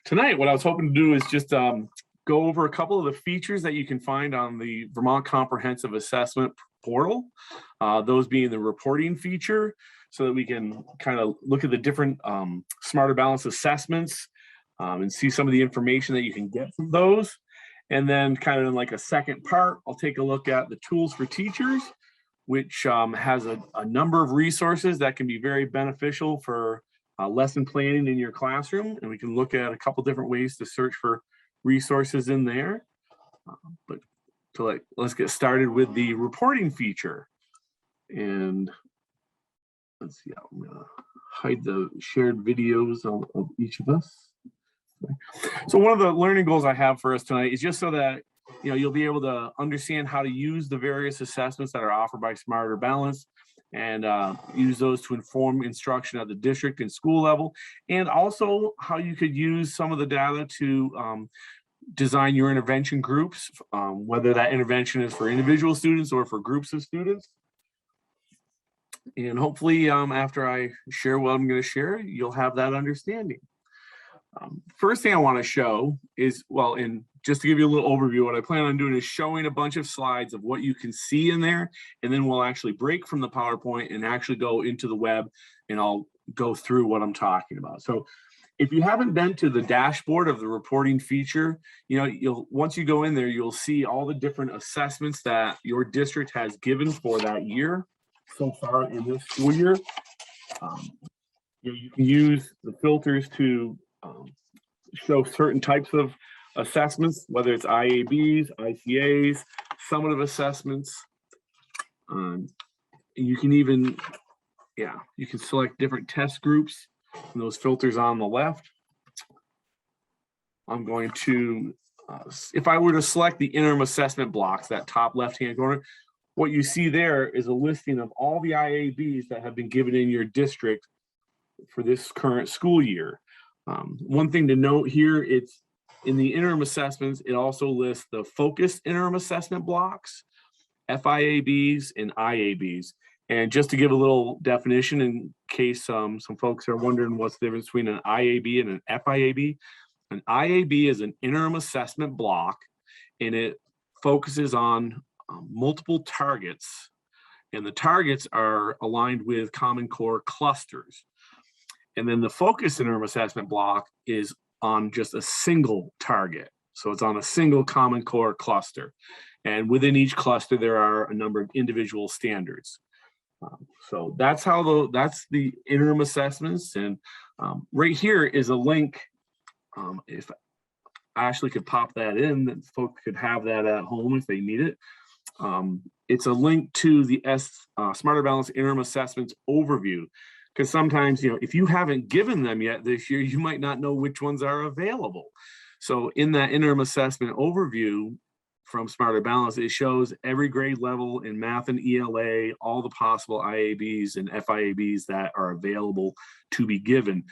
Tonight, what I was hoping to do is just go over a couple of the features that you can find on the Vermont Comprehensive Assessment portal, those being the reporting feature, so that we can kind of look at the different Smarter Balance assessments and see some of the information that you can get from those. And then kind of in like a second part, I'll take a look at the tools for teachers, which has a number of resources that can be very beneficial for lesson planning in your classroom. And we can look at a couple different ways to search for resources in there. Let's get started with the reporting feature. And let's see, I'm gonna hide the shared videos of each of us. So one of the learning goals I have for us tonight is just so that you'll be able to understand how to use the various assessments that are offered by Smarter Balance and use those to inform instruction at the district and school level, and also how you could use some of the data to design your intervention groups, whether that intervention is for individual students or for groups of students. And hopefully after I share what I'm going to share, you'll have that understanding. First thing I want to show is, just to give you a little overview, what I plan on doing is showing a bunch of slides of what you can see in there, and then we'll actually break from the PowerPoint and actually go into the web, and I'll go through what I'm talking about. So if you haven't been to the dashboard of the reporting feature, once you go in there, you'll see all the different assessments that your district has given for that year so far in this school year. You can use the filters to show certain types of assessments, whether it's IABs, ICAs, summative assessments. You can even, you can select different test groups from those filters on the left. I'm going to, if I were to select the interim assessment blocks, that top left-hand corner, what you see there is a listing of all the IABs that have been given in your district for this current school year. One thing to note here, it's in the interim assessments, it also lists the focused interim assessment blocks, FIABs, and IABs. And just to give a little definition in case some folks are wondering what's the difference between an IAB and an FIAB. An IAB is an interim assessment block, and it focuses on multiple targets, and the targets are aligned with Common Core clusters. And then the focus interim assessment block is on just a single target. So it's on a single Common Core cluster. And within each cluster, there are a number of individual standards. So that's the interim assessments. And right here is a link. If Ashley could pop that in, then folks could have that at home if they need it. It's a link to the Smarter Balance Interim Assessments Overview. Because sometimes, if you haven't given them yet this year, you might not know which ones are available. So in that interim assessment overview from Smarter Balance, it shows every grade level in math and ELA, all the possible IABs and FIABs that are available to be given.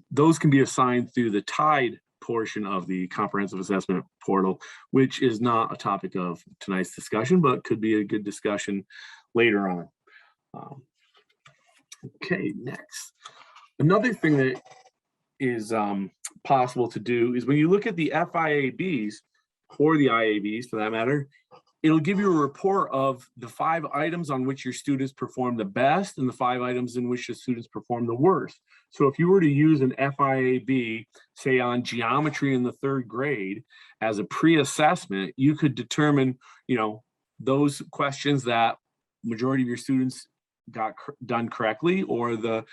Those can be assigned through the TIDE portion of the Comprehensive Assessment portal, which is not a topic of tonight's discussion, but could be a good discussion later on. Okay, next. Another thing that is possible to do is when you look at the FIABs or the IABs for that matter, it'll give you a report of the 5 items on which your students perform the best and the 5 items in which the students perform the worst. So if you were to use an FIAB, say on geometry in the 3rd grade as a pre-assessment, you could determine, those questions that majority of your students got done correctly, or the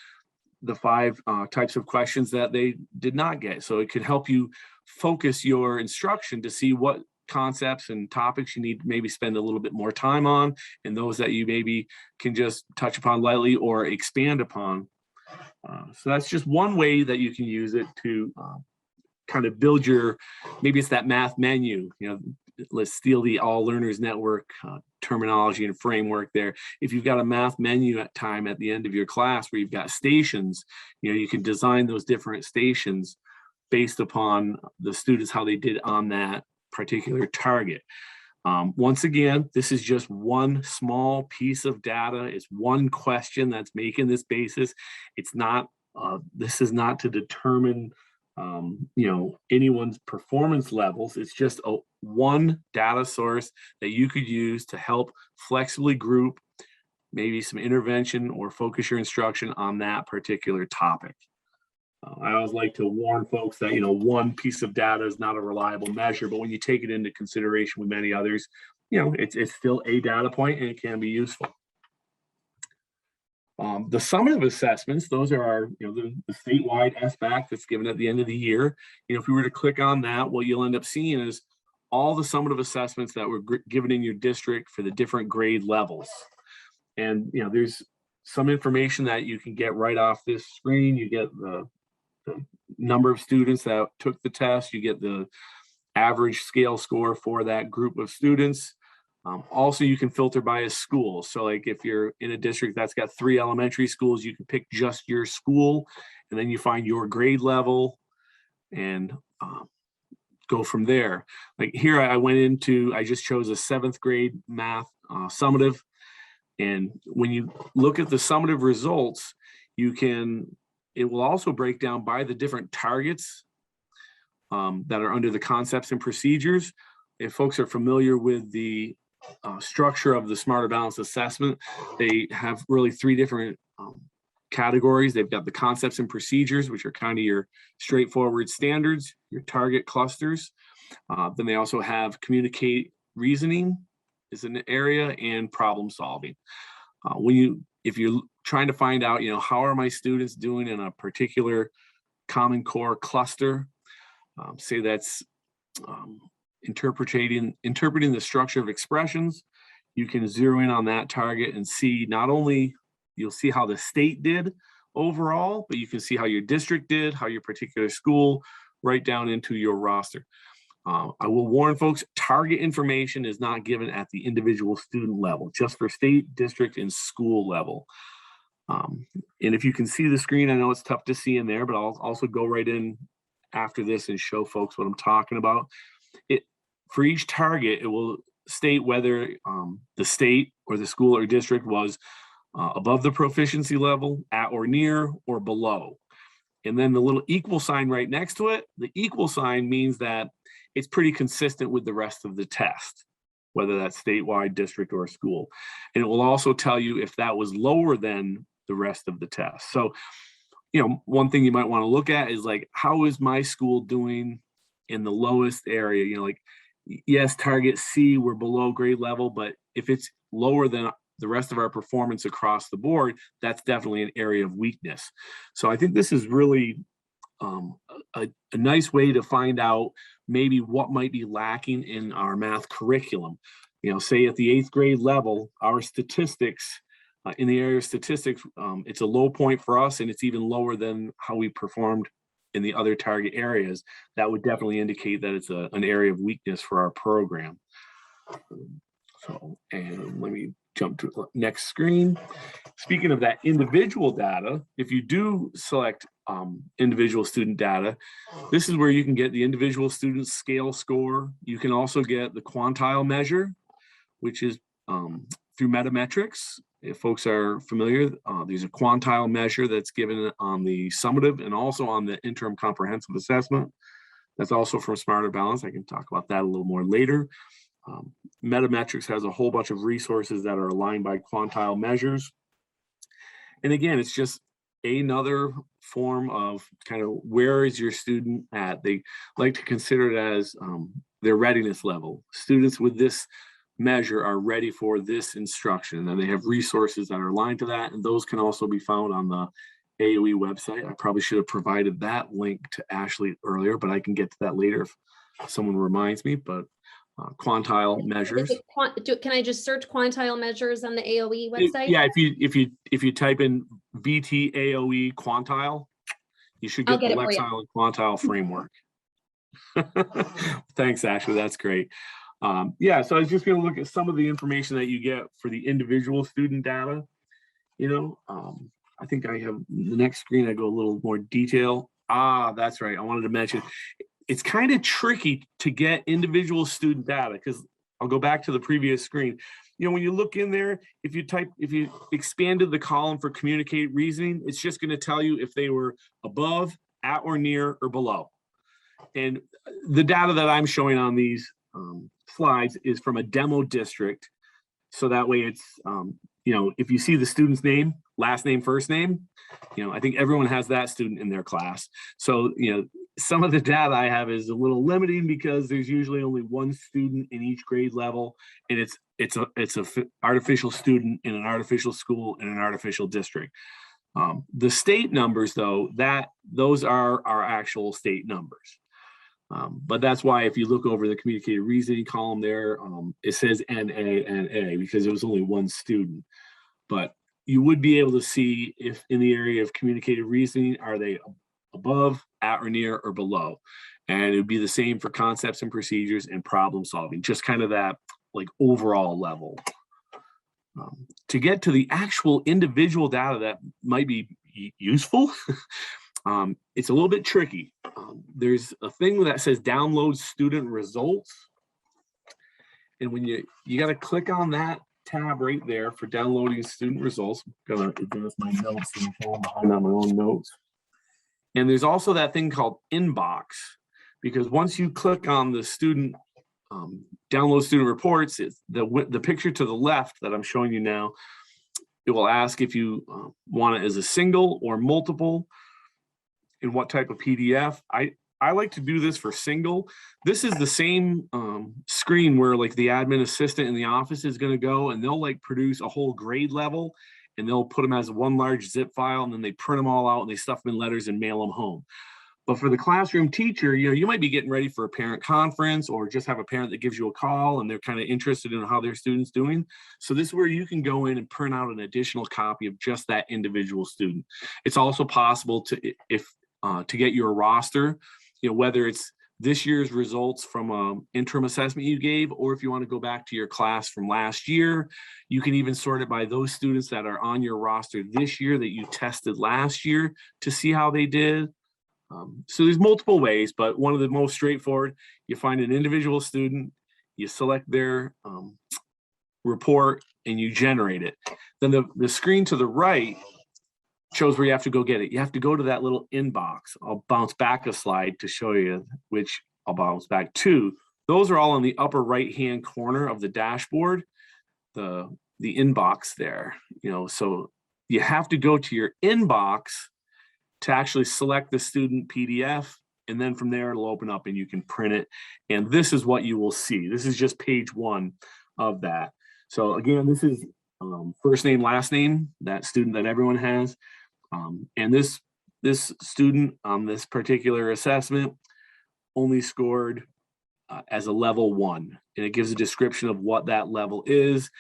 5 types of questions that they did not get. So it could help you focus your instruction to see what concepts and topics you need to maybe spend a little bit more time on, and those that you maybe can just touch upon lightly or expand upon. So that's just one way that you can use it to kind of build maybe it's that math menu. Let's steal the All Learners Network terminology and framework there. If you've got a math menu at the end of your class where you've got stations, you can design those different stations based upon the students, how they did on that particular target. Once again, this is just one small piece of data. It's one question that's making this basis. It's not, this is not to determine you know, anyone's performance levels. It's just one data source that you could use to help flexibly group maybe some intervention or focus your instruction on that particular topic. I always like to warn folks that, you know, one piece of data is not a reliable measure, but when you take it into consideration with many others, you know, it's still a data point and it can be useful. The summative assessments, those are our, you know, the statewide SBAC that's given at the end of the year. You know, if we were to click on that, what you'll end up seeing is all the summative assessments that were given in your district for the different grade levels. And, you know, there's some information that you can get right off this screen. You get the number of students that took the test. You get the average scale score for that group of students. Also, you can filter by a school. So like if you're in a district that's got 3 elementary schools, you can pick just your school, and then you find your grade level and go from there. Like here, I just chose a 7th grade math summative. And when you look at the summative results, it will also break down by the different targets that are under the concepts and procedures. If folks are familiar with the structure of the Smarter Balanced Assessment, they have really 3 different categories. They've got the concepts and procedures, which are kind of your straightforward standards, your target clusters. Then they also have communicate reasoning is an area, and problem solving. If you're trying to find out, you know, how are my students doing in a particular Common Core cluster, say that's interpreting the structure of expressions, you can zero in on that target and see not only you'll see how the state did overall, but you can see how your district did, how your particular school, right down into your roster. I will warn folks, target information is not given at the individual student level, just for state, district, and school level. And if you can see the screen, I know it's tough to see in there, but I'll also go right in after this and show folks what I'm talking about. For each target, it will state whether the state or the school or district was above the proficiency level, at or near, or below. And then the little equal sign right next to it, the equal sign means that it's pretty consistent with the rest of the test, whether that's statewide, district, or school. And it will also tell you if that was lower than the rest of the test. So, you know, one thing you might want to look at is like, how is my school doing in the lowest area? You know, like, yes, target C, we're below grade level, but if it's lower than the rest of our performance across the board, that's definitely an area of weakness. So I think this is really a nice way to find out maybe what might be lacking in our math curriculum. You know, say at the 8th grade level, our statistics, in the area of statistics, it's a low point for us, and it's even lower than how we performed in the other target areas. That would definitely indicate that it's an area of weakness for our program. So, and let me jump to the next screen. Speaking of that individual data, if you do select individual student data, this is where you can get the individual student scale score. You can also get the quantile measure, which is through Metametrics. If folks are familiar, there's a quantile measure that's given on the summative and also on the interim comprehensive assessment. That's also from Smarter Balance. I can talk about that a little more later. Metametrics has a whole bunch of resources that are aligned by quantile measures. And again, it's just another form of kind of where is your student at. They like to consider it as their readiness level. Students with this measure are ready for this instruction, and they have resources that are aligned to that, and those can also be found on the AOE website. I probably should have provided that link to Ashley earlier, but I can get to that later if someone reminds me. But quantile measures. Can I just search quantile measures on the AOE website? Yeah, if you type in VT AOE quantile, you should get the Lexile and quantile framework. Thanks, Ashley. That's great. Yeah, so I was just going to look at some of the information that you get for the individual student data. You know, I think I have the next screen. I go a little more detail. That's right. I wanted to mention it's kind of tricky to get individual student data because I'll go back to the previous screen. You know, when you look in there, if you expanded the column for communicate reasoning, it's just going to tell you if they were above, at or near, or below. And the data that I'm showing on these slides is from a demo district. So that way it's, if you see the student's name, last name, first name, I think everyone has that student in their class. So, some of the data I have is a little limiting because there's usually only one student in each grade level, and it's a artificial student in an artificial school in an artificial district. The state numbers, though, those are our actual state numbers. But that's why if you look over the communicated reasoning column there, it says NA because it was only one student. But you would be able to see if in the area of communicated reasoning, are they above, at or near, or below? And it would be the same for concepts and procedures and problem solving, just kind of that like overall level. To get to the actual individual data that might be useful, it's a little bit tricky. There's a thing that says download student results. And when you got to click on that tab right there for downloading student results. I'm gonna advance my notes and fall behind on my own notes. And there's also that thing called inbox, because once you click on the student download student reports, it's the picture to the left that I'm showing you now. It will ask if you want it as a single or multiple, and what type of PDF. I like to do this for single. This is the same screen where like the admin assistant in the office is going to go, and they'll like produce a whole grade level, and they'll put them as one large zip file, and then they print them all out and they stuff them in letters and mail them home. But for the classroom teacher, you might be getting ready for a parent conference, or just have a parent that gives you a call and they're kind of interested in how their student's doing. So this is where you can go in and print out an additional copy of just that individual student. It's also possible to get your roster, whether it's this year's results from an interim assessment you gave, or if you want to go back to your class from last year, you can even sort it by those students that are on your roster this year that you tested last year to see how they did. So there's multiple ways, but one of the most straightforward, you find an individual student, you select their report, and you generate it. Then the screen to the right shows where you have to go get it. You have to go to that little inbox. I'll bounce back a slide to show you, which I'll bounce back to. Those are all in the upper right-hand corner of the dashboard, the inbox there. So you have to go to your inbox to actually select the student PDF, and then from there it'll open up and you can print it. And this is what you will see. This is just page 1 of that. So again, this is first name, last name, that student that everyone has. And this student on this particular assessment only scored as a level 1, and it gives a description of what that level is,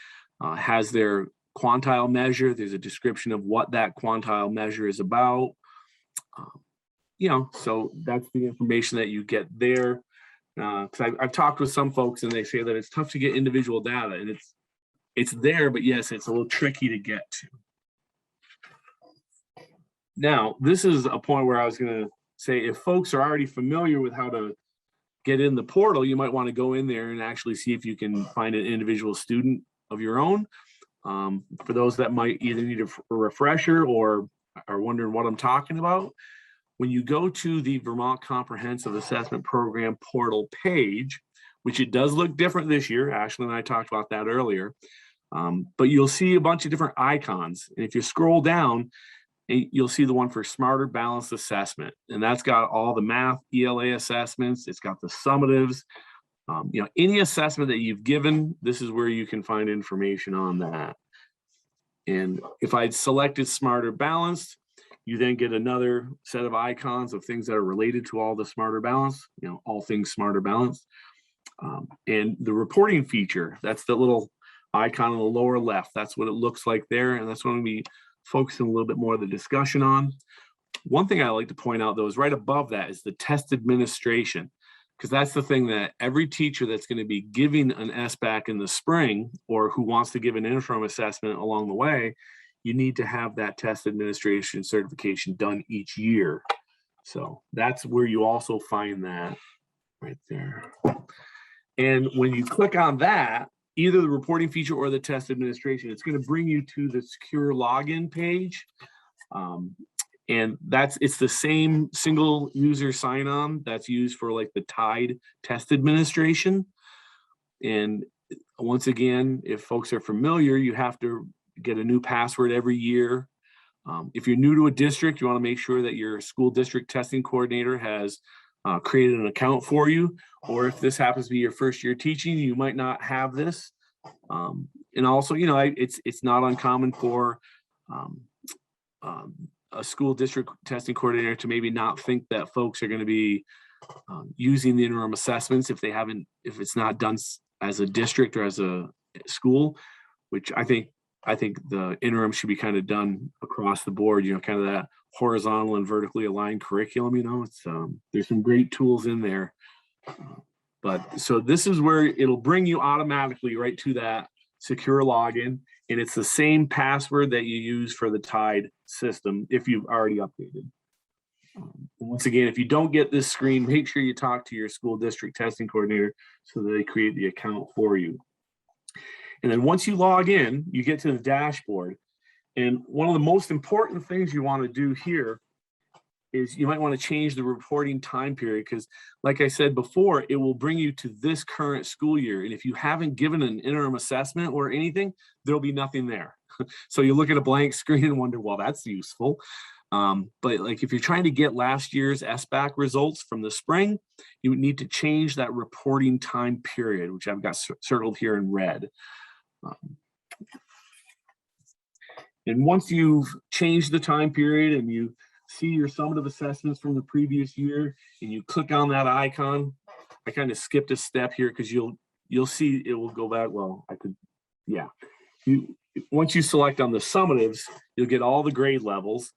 has their quantile measure. There's a description of what that quantile measure is about. So that's the information that you get there. Because I've talked with some folks and they say that it's tough to get individual data, and it's there, but yes, it's a little tricky to get to. Now, this is a point where I was going to say, if folks are already familiar with how to get in the portal, you might want to go in there and actually see if you can find an individual student of your own. For those that might either need a refresher or are wondering what I'm talking about, when you go to the Vermont Comprehensive Assessment Program portal page, which it does look different this year, Ashley and I talked about that earlier, but you'll see a bunch of different icons. And if you scroll down, you'll see the one for Smarter Balanced Assessment, and that's got all the math ELA assessments. It's got the summatives. Any assessment that you've given, this is where you can find information on that. And if I'd selected Smarter Balanced, you then get another set of icons of things that are related to all the Smarter Balanced, all things Smarter Balanced. And the reporting feature, that's the little icon on the lower left. That's what it looks like there, and that's what I'm going to be focusing a little bit more of the discussion on. One thing I like to point out, though, is right above that is the test administration, because that's the thing that every teacher that's going to be giving an SBAC in the spring, or who wants to give an interim assessment along the way, you need to have that test administration certification done each year. So that's where you also find that right there. And when you click on that, either the reporting feature or the test administration, it's going to bring you to the secure login page. And it's the same single user sign-on that's used for like the TIDE test administration. And once again, if folks are familiar, you have to get a new password every year. If you're new to a district, you want to make sure that your school district testing coordinator has created an account for you. Or if this happens to be your first year teaching, you might not have this. And also, you know, it's not uncommon for a school district testing coordinator to maybe not think that folks are going to be using the interim assessments if it's not done as a district or as a school, which I think the interim should be kind of done across the board, you know, kind of that horizontal and vertically aligned curriculum. You know, it's there's some great tools in there. But so this is where it'll bring you automatically right to that secure login. And it's the same password that you use for the TIDE system if you've already updated. Once again, if you don't get this screen, make sure you talk to your school district testing coordinator so that they create the account for you. And then once you log in, you get to the dashboard. And one of the most important things you want to do here is you might want to change the reporting time period, because like I said before, it will bring you to this current school year. And if you haven't given an interim assessment or anything, there'll be nothing there. So you look at a blank screen and wonder, well, that's useful. But like if you're trying to get last year's SBAC results from the spring, you would need to change that reporting time period, which I've got circled here in red. And once you've changed the time period and you see your summative assessments from the previous year and you click on that icon, I kind of skipped a step here because you'll see it will go back. Well, once you select on the summatives, you'll get all the grade levels.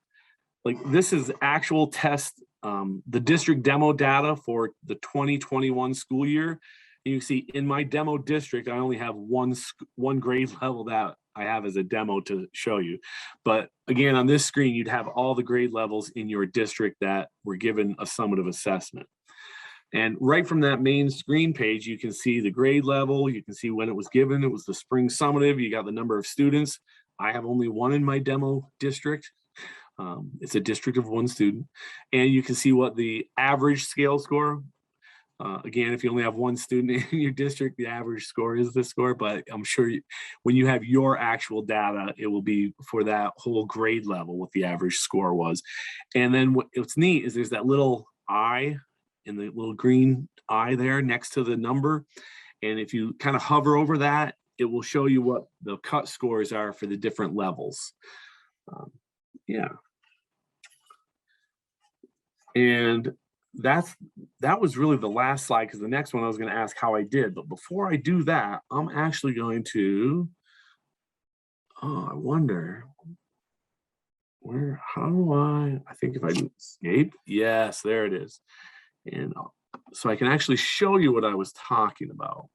Like this is actual test, the district demo data for the 2021 school year. And you see in my demo district, I only have one grade level that I have as a demo to show you. But again, on this screen, you'd have all the grade levels in your district that were given a summative assessment. And right from that main screen page, you can see the grade level. You can see when it was given. It was the spring summative. You got the number of students. I have only one in my demo district. It's a district of one student. And you can see what the average scale score. Again, if you only have one student in your district, the average score is the score, but I'm sure when you have your actual data, it will be for that whole grade level what the average score was. And then what's neat is there's that little eye in the little green eye there next to the number. And if you kind of hover over that, it will show you what the cut scores are for the different levels. And that was really the last slide, because the next one I was going to ask how I did. But before I do that, I'm actually going to, I wonder how do I think if I do escape, yes, there it is. And so I can actually show you what I was talking about.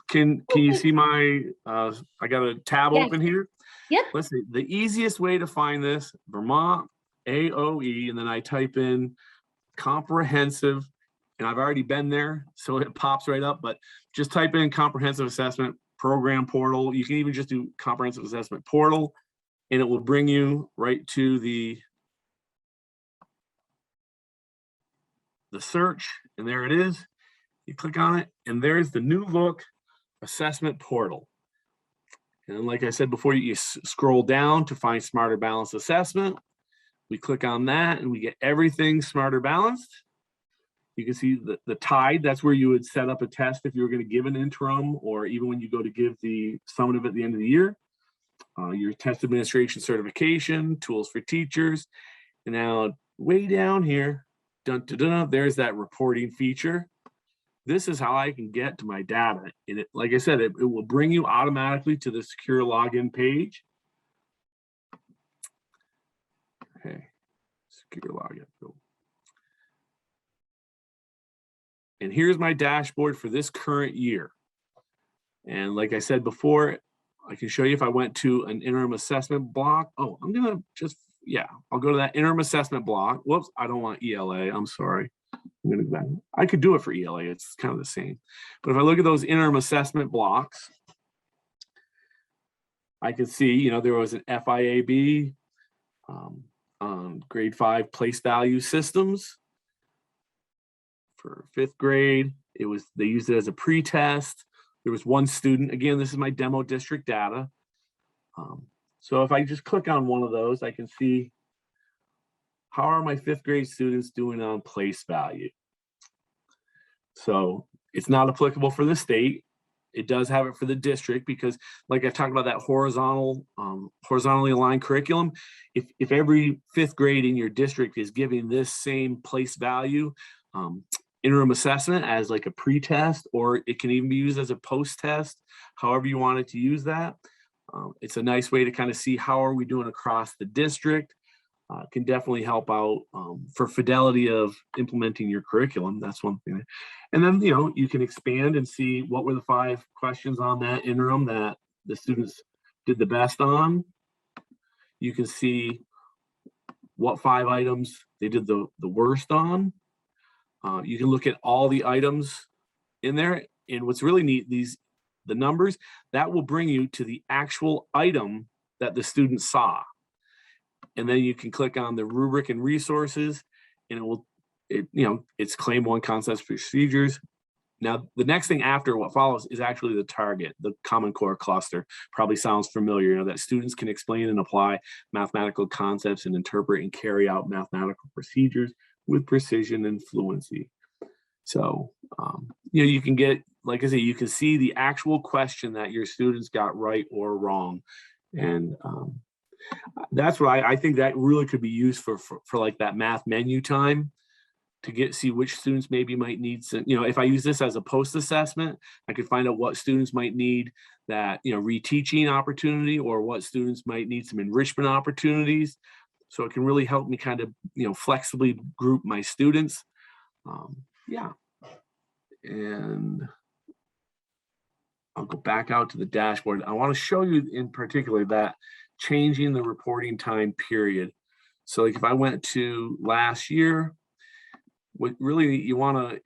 Can you see my, I got a tab open here? Yep. Let's see, the easiest way to find this, Vermont AOE, and then I type in comprehensive, and I've already been there, so it pops right up, but just type in comprehensive assessment program portal. You can even just do comprehensive assessment portal, and it will bring you right to the search, and there it is. You click on it, and there's the new look assessment portal. And like I said before, you scroll down to find Smarter Balanced Assessment. We click on that and we get everything Smarter Balanced. You can see the TIDE, that's where you would set up a test if you were going to give an interim, or even when you go to give the summative at the end of the year. Your test administration certification, tools for teachers. And now way down here, there's that reporting feature. This is how I can get to my data. And like I said, it will bring you automatically to the secure login page. Okay, secure login. Cool. And here's my dashboard for this current year. And like I said before, I can show you if I went to an interim assessment block. Oh, I'm gonna just, I'll go to that interim assessment block. Whoops, I don't want ELA, I'm sorry. I could do it for ELA, it's kind of the same. But if I look at those interim assessment blocks, I can see, there was an FIAB, grade 5 place value systems. For 5th grade, they used it as a pre-test. There was one student, again, this is my demo district data. So if I just click on one of those, I can see how are my 5th grade students doing on place value. So it's not applicable for the state. It does have it for the district because, like I talked about, that horizontally aligned curriculum. If every 5th grade in your district is giving this same place value interim assessment as like a pre-test, or it can even be used as a post-test, however you want it to use that. It's a nice way to kind of see how are we doing across the district. Can definitely help out for fidelity of implementing your curriculum. That's one thing. And then, you can expand and see what were the 5 questions on that interim that the students did the best on. You can see what 5 items they did the worst on. You can look at all the items in there. And what's really neat, the numbers, that will bring you to the actual item that the student saw. And then you can click on the rubric and resources, and it's claim 1 concepts procedures. Now, the next thing after what follows is actually the target, the Common Core cluster. Probably sounds familiar, that students can explain and apply mathematical concepts and interpret and carry out mathematical procedures with precision and fluency. So, you can get, like I say, you can see the actual question that your students got right or wrong. And that's what I think that really could be used for like that math menu time to see which students maybe might need some, if I use this as a post assessment, I could find out what students might need that, reteaching opportunity, or what students might need some enrichment opportunities. So it can really help me kind of, flexibly group my students. Yeah. And I'll go back out to the dashboard. I want to show you in particular that changing the reporting time period. So like if I went to last year, what really if you want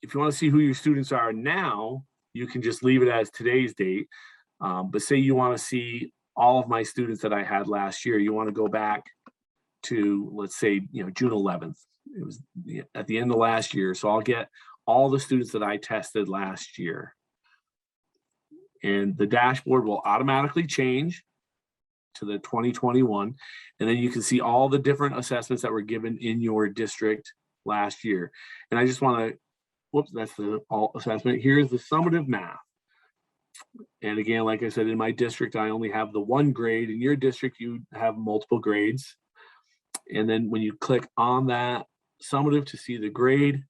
to see who your students are now, you can just leave it as today's date. But say you want to see all of my students that I had last year, you want to go back to, let's say, June 11th. It was at the end of last year. So I'll get all the students that I tested last year. And the dashboard will automatically change to the 2021. And then you can see all the different assessments that were given in your district last year. And I just want to, whoops, that's the all assessment. Here's the summative math. And again, like I said, in my district, I only have the 1 grade. In your district, you have multiple grades. And then when you click on that summative to see the grade,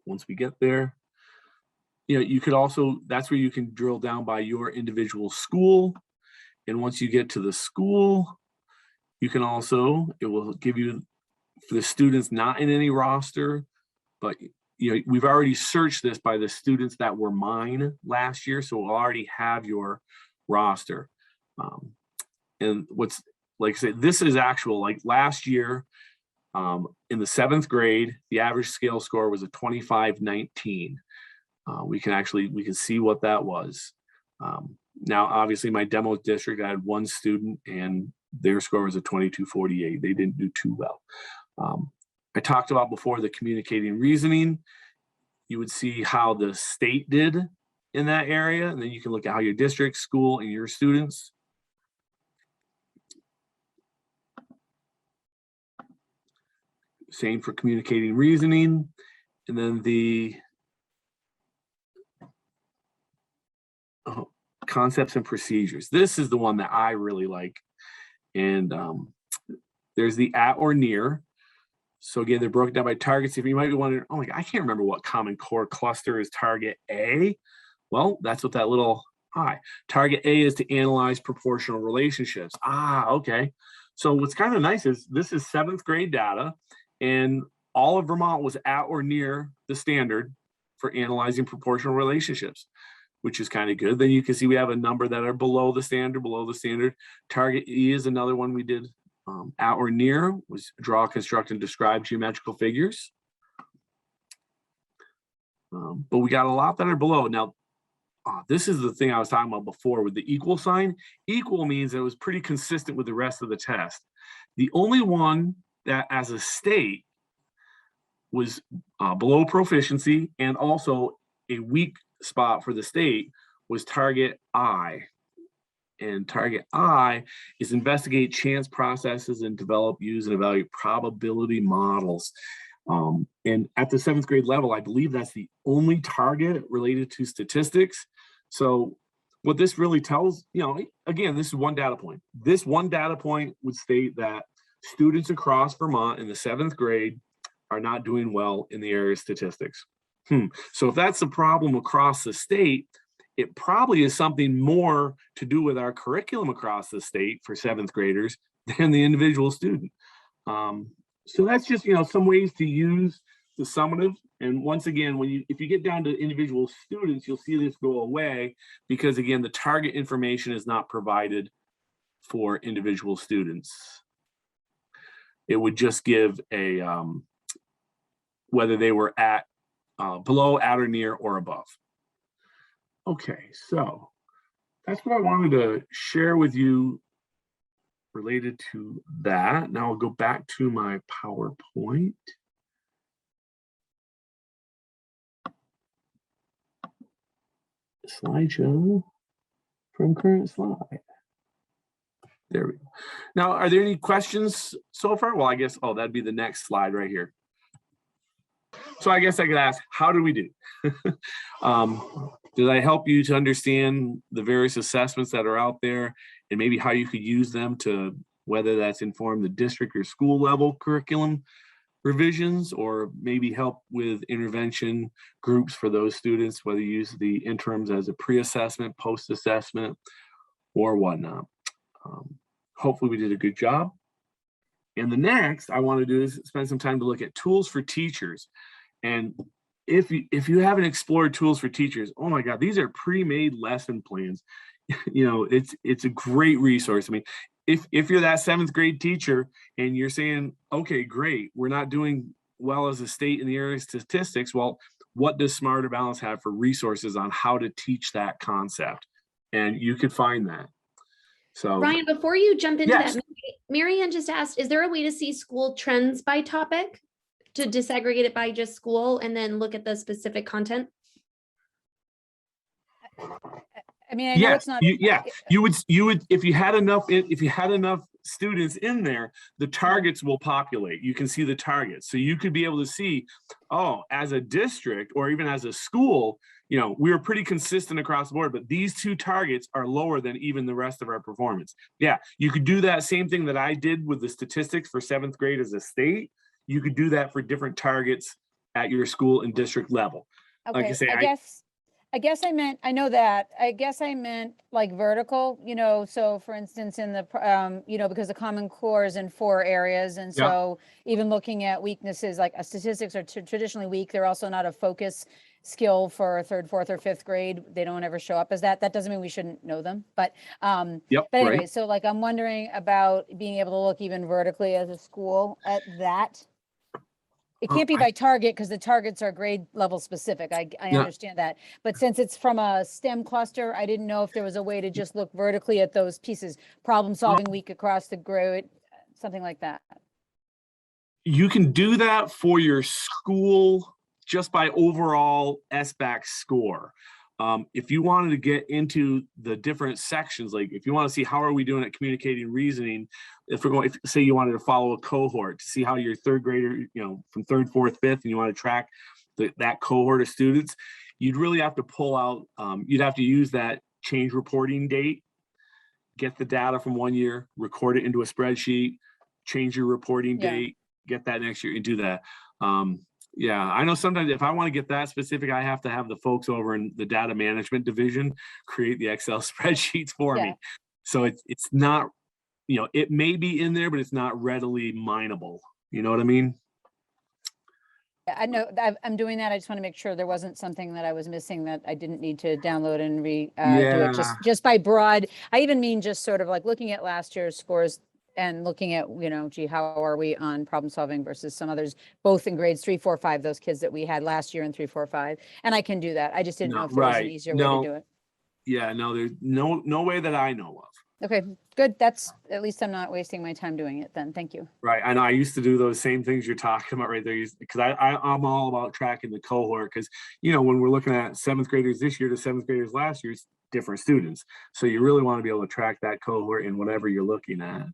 once we get there, you could also, that's where you can drill down by your individual school. And once you get to the school, you can also, it will give you, for the students not in any roster, but we've already searched this by the students that were mine last year. So we'll already have your roster. And what's, like I said, this is actual, like last year, in the 7th grade, the average scale score was a 25-19. We can see what that was. Now, obviously, my demo district, I had 1 student and their score was a 22-48. They didn't do too well. I talked about before the communicating reasoning. You would see how the state did in that area, and then you can look at how your district, school, and your students. Same for communicating reasoning. And then the concepts and procedures. This is the one that I really like. And there's the at or near. So again, they're broken down by targets. If you might be wondering, oh my God, I can't remember what Common Core cluster is target A. Well, that's what that little target A is, to analyze proportional relationships. Okay. So what's kind of nice is this is 7th grade data, and all of Vermont was at or near the standard for analyzing proportional relationships, which is kind of good. Then you can see we have a number that are below the standard. Target E is another one we did at or near, was draw, construct, and describe geometrical figures. But we got a lot that are below. Now, this is the thing I was talking about before with the equal sign. Equal means it was pretty consistent with the rest of the test. The only one that as a state was below proficiency and also a weak spot for the state was target I. And target I is investigate chance processes and develop, use, and evaluate probability models. And at the 7th grade level, I believe that's the only target related to statistics. So what this really tells, again, this is one data point. This one data point would state that students across Vermont in the 7th grade are not doing well in the area of statistics. So if that's the problem across the state, it probably is something more to do with our curriculum across the state for 7th graders than the individual student. So that's just, some ways to use the summative. And once again, if you get down to individual students, you'll see this go away because again, the target information is not provided for individual students. It would just give a, whether they were at, below, at, or near, or above. Okay, so that's what I wanted to share with you related to that. Now I'll go back to my PowerPoint. Slideshow from current slide. There we go. Now, are there any questions so far? Well, I guess, that'd be the next slide right here. So I guess I could ask, how do we do? Did I help you to understand the various assessments that are out there and maybe how you could use them to, whether that's inform the district or school level curriculum revisions, or maybe help with intervention groups for those students, whether you use the interims as a pre-assessment, post-assessment, or whatnot. Hopefully we did a good job. And the next I want to do is spend some time to look at tools for teachers. And if you haven't explored tools for teachers, oh my God, these are pre-made lesson plans. It's a great resource. I mean, if you're that 7th grade teacher and you're saying, okay, great, we're not doing well as a state in the area of statistics, well, what does Smarter Balance have for resources on how to teach that concept? And you could find that. So Ryan, before you jump into yes. that, Marianne just asked, is there a way to see school trends by topic, to disaggregate it by just school and then look at the specific content? I mean, I know it's not. You would if you had enough students in there, the targets will populate. You can see the targets, so you could be able to see, as a district or even as a school, we were pretty consistent across the board, but these 2 targets are lower than even the rest of our performance. Yeah, you could do that same thing that I did with the statistics for 7th grade as a state. You could do that for different targets at your school and district level. Okay, like I say, I guess I meant, I know that, I guess I meant like vertical, so for instance, in the, because the Common Core is in 4 areas. And so even looking at weaknesses, like statistics are traditionally weak. They're also not a focus skill for 3rd, 4th, or 5th grade. They don't ever show up as that. That doesn't mean we shouldn't know them, but anyway, so like, I'm wondering about being able to look even vertically as a school at that. It can't be by target because the targets are grade level specific. I understand that. But since it's from a STEM cluster, I didn't know if there was a way to just look vertically at those pieces, problem solving week across the grade, something like that. You can do that for your school just by overall SBAC score. If you wanted to get into the different sections, like if you want to see how are we doing at communicating reasoning, if say you wanted to follow a cohort to see how your 3rd grader, from 3rd, 4th, 5th, and you want to track that cohort of students, you'd really have to pull out, you'd have to use that change reporting date, get the data from one year, record it into a spreadsheet, change your reporting date, get that next year and do that. Yeah, I know sometimes if I want to get that specific, I have to have the folks over in the data management division create the Excel spreadsheets for me. So it's not, it may be in there, but it's not readily mineable. You know what I mean? Yeah, I know I'm doing that. I just want to make sure there wasn't something that I was missing that I didn't need to download and do it just by broad. I even mean just sort of like looking at last year's scores and looking at, how are we on problem solving versus some others, both in grades 3, 4, 5, those kids that we had last year in 3, 4, 5. And I can do that. I just didn't know if there was an easier way to do it. Yeah, no, there's no way that I know of. Okay, good. That's, at least I'm not wasting my time doing it then. Thank you. Right. I know I used to do those same things you're talking about right there. Because I'm all about tracking the cohort because, when we're looking at 7th graders this year to 7th graders last year, it's different students. So you really want to be able to track that cohort in whatever you're looking at.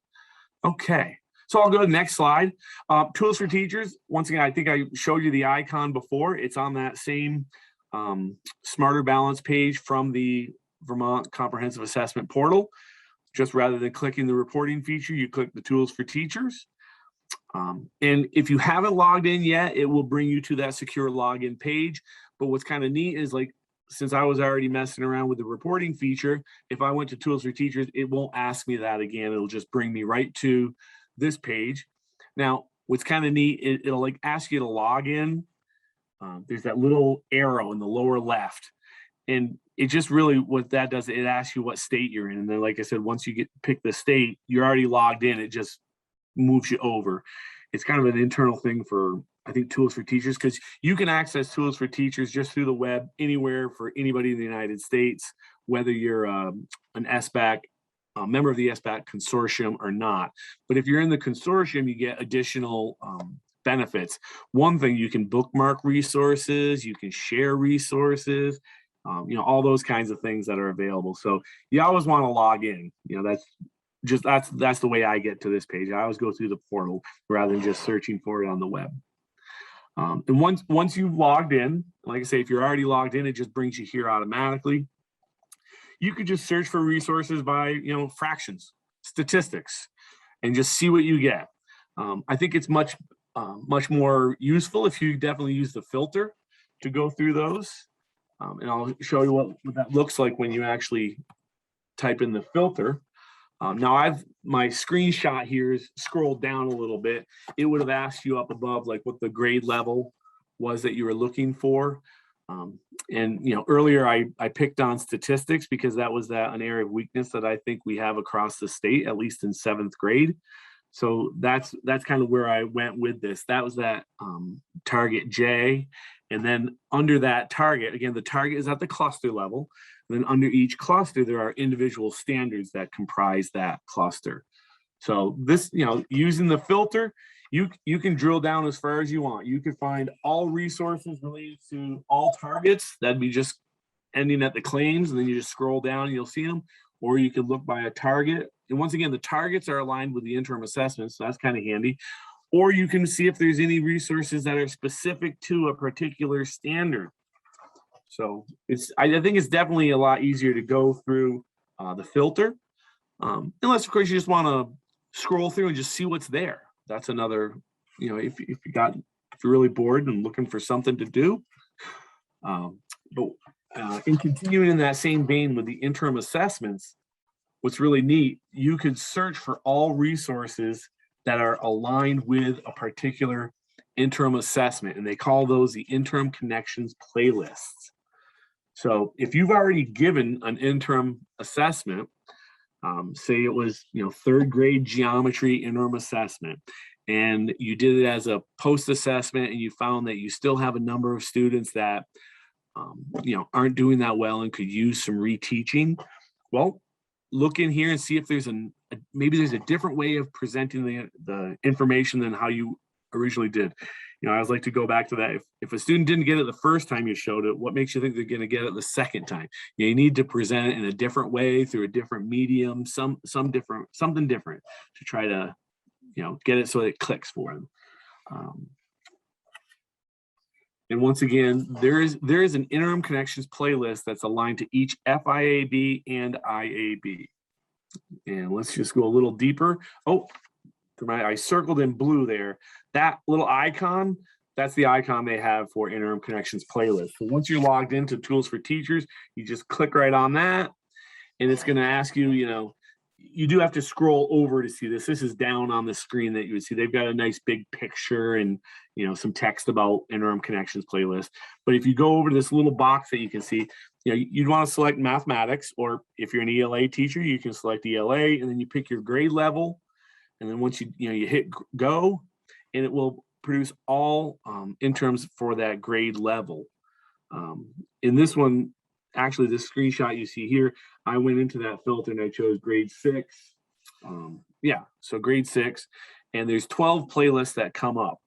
Okay. So I'll go to the next slide. Tools for teachers. Once again, I think I showed you the icon before. It's on that same Smarter Balance page from the Vermont Comprehensive Assessment Portal. Just rather than clicking the reporting feature, you click the tools for teachers. And if you haven't logged in yet, it will bring you to that secure login page. But what's kind of neat is, like, since I was already messing around with the reporting feature, if I went to tools for teachers, it won't ask me that again. It'll just bring me right to this page. Now, what's kind of neat, it'll like ask you to log in. There's that little arrow in the lower left. And it just really, what that does, it asks you what state you're in. And then, like I said, once you pick the state, you're already logged in. It just moves you over. It's kind of an internal thing for, I think, tools for teachers, because you can access tools for teachers just through the web anywhere for anybody in the United States, whether you're an SBAC, a member of the SBAC consortium or not. But if you're in the consortium, you get additional benefits. One thing, you can bookmark resources, you can share resources, all those kinds of things that are available. So you always want to log in. That's the way I get to this page. I always go through the portal rather than just searching for it on the web. And once you've logged in, like I say, if you're already logged in, it just brings you here automatically. You could just search for resources by, fractions, statistics, and just see what you get. I think it's much more useful if you definitely use the filter to go through those. And I'll show you what that looks like when you actually type in the filter. Now my screenshot here is scrolled down a little bit. It would have asked you up above, like, what the grade level was that you were looking for. Earlier I picked on statistics because that was an area of weakness that I think we have across the state, at least in 7th grade. So that's kind of where I went with this. That was that target J. And then under that target, again, the target is at the cluster level. And then under each cluster, there are individual standards that comprise that cluster. So this, using the filter, you can drill down as far as you want. You can find all resources related to all targets. That'd be just ending at the claims, and then you just scroll down and you'll see them. Or you can look by a target. And once again, the targets are aligned with the interim assessment, so that's kind of handy. Or you can see if there's any resources that are specific to a particular standard. So I think it's definitely a lot easier to go through the filter, unless of course you just want to scroll through and just see what's there. That's another, if you're really bored and looking for something to do. But in continuing in that same vein with the interim assessments, what's really neat, you could search for all resources that are aligned with a particular interim assessment, and they call those the interim connections playlists. So if you've already given an interim assessment, say it was 3rd grade geometry interim assessment, and you did it as a post assessment, and you found that you still have a number of students that aren't doing that well and could use some reteaching. Well, look in here and see if there's maybe there's a different way of presenting the information than how you originally did. I always like to go back to that. If a student didn't get it the first time you showed it, what makes you think they're going to get it the second time? You need to present it in a different way, through a different medium, something different to try to get it so it clicks for them. And once again, there is an interim connections playlist that's aligned to each FIAB and IAB. And let's just go a little deeper. Oh, I circled in blue there. That little icon, that's the icon they have for interim connections playlist. So once you're logged into tools for teachers, you just click right on that, and it's going to ask you, you do have to scroll over to see this. This is down on the screen that you would see. They've got a nice big picture and some text about interim connections playlist. But if you go over this little box that you can see, you'd want to select mathematics, or if you're an ELA teacher, you can select ELA, and then you pick your grade level. And then once you hit go, and it will produce all interims for that grade level. In this one, actually this screenshot you see here, I went into that filter and I chose grade 6. Yeah, so grade 6, and there's 12 playlists that come up,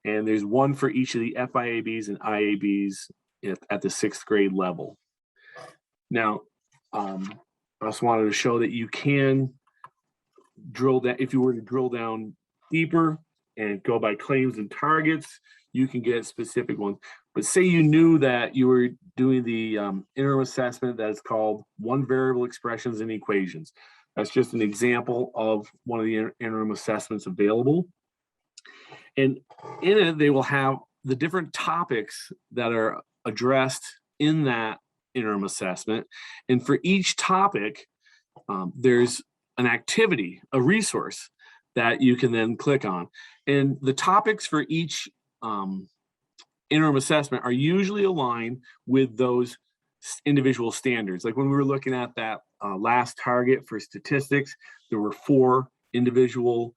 and there's one for each of the FIABs and IABs at the 6th grade level. Now, I also wanted to show that you can drill that. If you were to drill down deeper and go by claims and targets, you can get specific ones. But say you knew that you were doing the interim assessment that's called one variable expressions and equations. That's just an example of one of the interim assessments available. And in it, they will have the different topics that are addressed in that interim assessment. And for each topic, there's an activity, a resource that you can then click on. And the topics for each interim assessment are usually aligned with those individual standards. Like when we were looking at that last target for statistics, there were 4 individual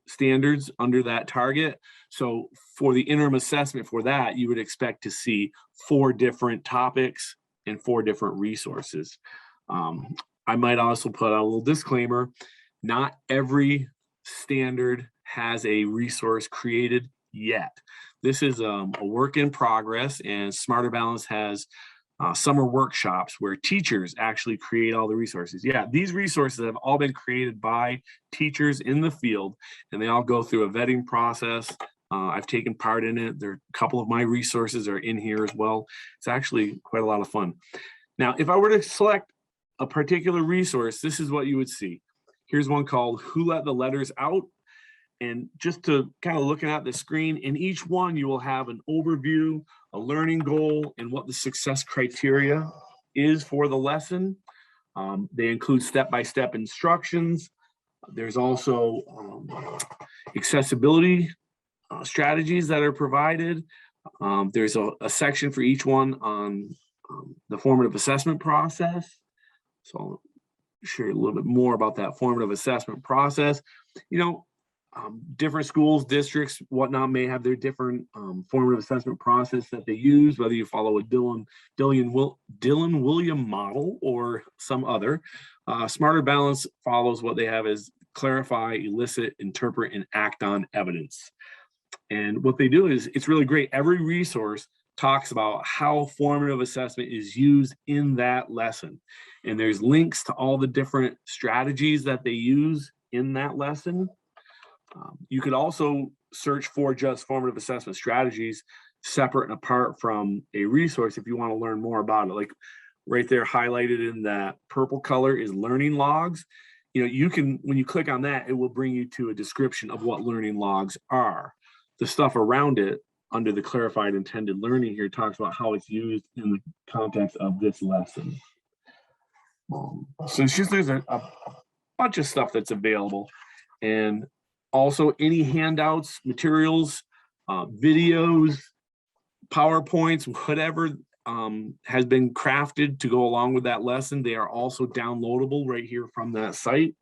standards under that target. So for the interim assessment for that, you would expect to see 4 different topics and 4 different resources. I might also put out a little disclaimer. Not every standard has a resource created yet. This is a work in progress, and Smarter Balance has summer workshops where teachers actually create all the resources. Yeah, these resources have all been created by teachers in the field, and they all go through a vetting process. I've taken part in it. There are a couple of my resources are in here as well. It's actually quite a lot of fun. Now, if I were to select a particular resource, this is what you would see. Here's one called Who Let the Letters Out? And just to kind of looking at the screen, in each one, you will have an overview, a learning goal, and what the success criteria is for the lesson. They include step-by-step instructions. There's also accessibility strategies that are provided. There's a section for each one on the formative assessment process. So I'll share a little bit more about that formative assessment process. You know, different schools, districts, whatnot may have their different formative assessment process that they use, whether you follow a Dylan William model or some other. Smarter Balance follows what they have as clarify, elicit, interpret, and act on evidence. And what they do is, it's really great. Every resource talks about how formative assessment is used in that lesson. And there's links to all the different strategies that they use in that lesson. You could also search for just formative assessment strategies separate and apart from a resource if you want to learn more about it. Like right there highlighted in that purple color is learning logs. You know, you can, when you click on that, it will bring you to a description of what learning logs are. The stuff around it under the clarified intended learning here talks about how it's used in the context of this lesson. So it's just, there's a bunch of stuff that's available. And also any handouts, materials, videos, PowerPoints, whatever has been crafted to go along with that lesson, they are also downloadable right here from that site.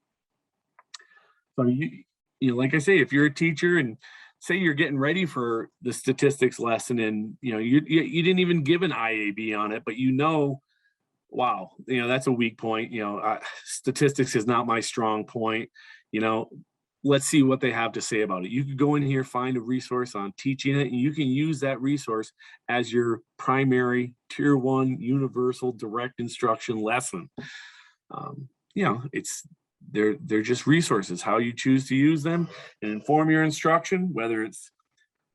So you know, like I say, if you're a teacher and say you're getting ready for the statistics lesson and you didn't even give an IAB on it, but wow, that's a weak point. Statistics is not my strong point. Let's see what they have to say about it. You could go in here, find a resource on teaching it, and you can use that resource as your primary tier 1 universal direct instruction lesson. They're just resources. How you choose to use them and inform your instruction, whether it's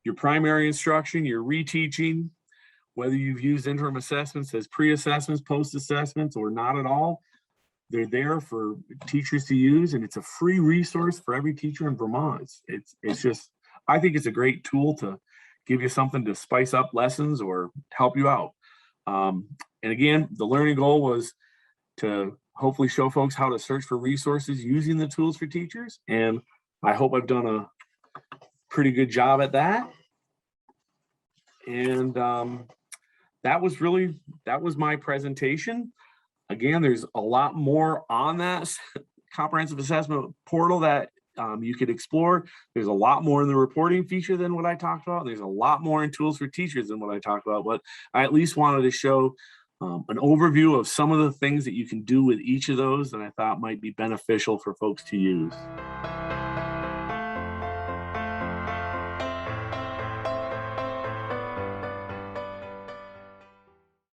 your primary instruction, your reteaching, whether you've used interim assessments as pre-assessments, post-assessments, or not at all. They're there for teachers to use, and it's a free resource for every teacher in Vermont. It's just, I think it's a great tool to give you something to spice up lessons or help you out. And again, the learning goal was to hopefully show folks how to search for resources using the tools for teachers. And I hope I've done a pretty good job at that. And that was my presentation. Again, there's a lot more on that comprehensive assessment portal that you could explore. There's a lot more in the reporting feature than what I talked about. There's a lot more in tools for teachers than what I talked about, but I at least wanted to show an overview of some of the things that you can do with each of those that I thought might be beneficial for folks to use.